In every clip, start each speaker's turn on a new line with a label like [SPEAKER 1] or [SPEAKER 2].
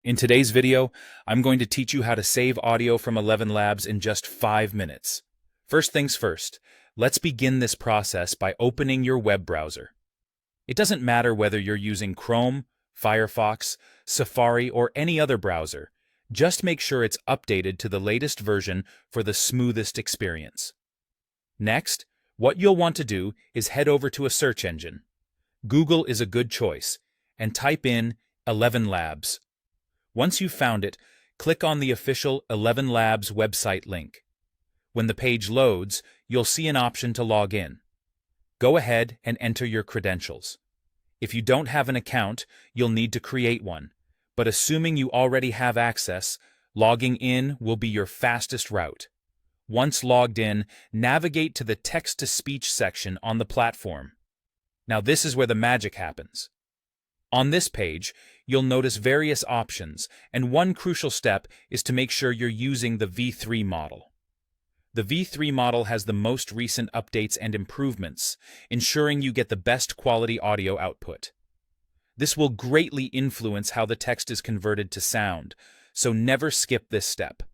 [SPEAKER 1] In today's video, I'm going to teach you how to save audio from ElevenLabs in just 5 minutes. First things first, let's begin this process by opening your web browser. It doesn't matter whether you're using Chrome, Firefox, Safari, or any other browser. Just make sure it's updated to the latest version for the smoothest experience. Next, what you'll want to do is head over to a search engine. Google is a good choice, and type in ElevenLabs. Once you've found it, click on the official ElevenLabs website link. When the page loads, you'll see an option to log in. Go ahead and enter your credentials. If you don't have an account, you'll need to create one, but assuming you already have access, logging in will be your fastest route. Once logged in, navigate to the text-to-speech section on the platform. Now this is where the magic happens. On this page, you'll notice various options, and one crucial step is to make sure you're using the V3 model. The V3 model has the most recent updates and improvements, ensuring you get the best quality audio output. This will greatly influence how the text is converted to sound, so never skip this step.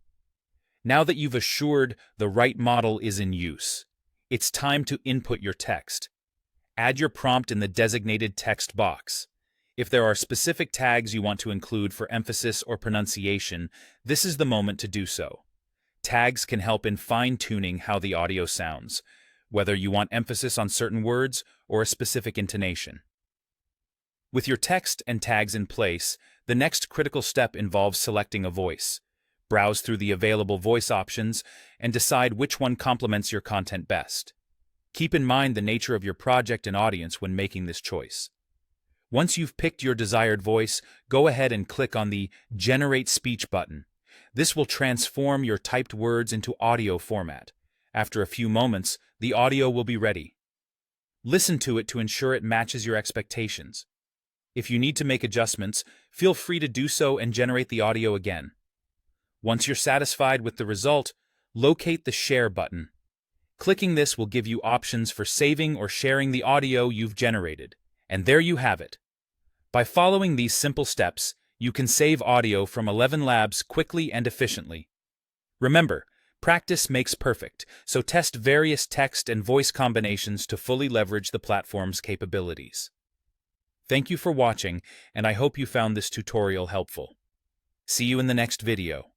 [SPEAKER 1] Now that you've assured the right model is in use, it's time to input your text. Add your prompt in the designated text box. If there are specific tags you want to include for emphasis or pronunciation, this is the moment to do so. Tags can help in fine-tuning how the audio sounds, whether you want emphasis on certain words or a specific intonation. With your text and tags in place, the next critical step involves selecting a voice. Browse through the available voice options and decide which one complements your content best. Keep in mind the nature of your project and audience when making this choice. Once you've picked your desired voice, go ahead and click on the Generate Speech button. This will transform your typed words into audio format. After a few moments, the audio will be ready. Listen to it to ensure it matches your expectations. If you need to make adjustments, feel free to do so and generate the audio again. Once you're satisfied with the result, locate the Share button. Clicking this will give you options for saving or sharing the audio you've generated. And there you have it. By following these simple steps, you can save audio from ElevenLabs quickly and efficiently. Remember, practice makes perfect, so test various text and voice combinations to fully leverage the platform's capabilities. Thank you for watching, and I hope you found this tutorial helpful. See you in the next video.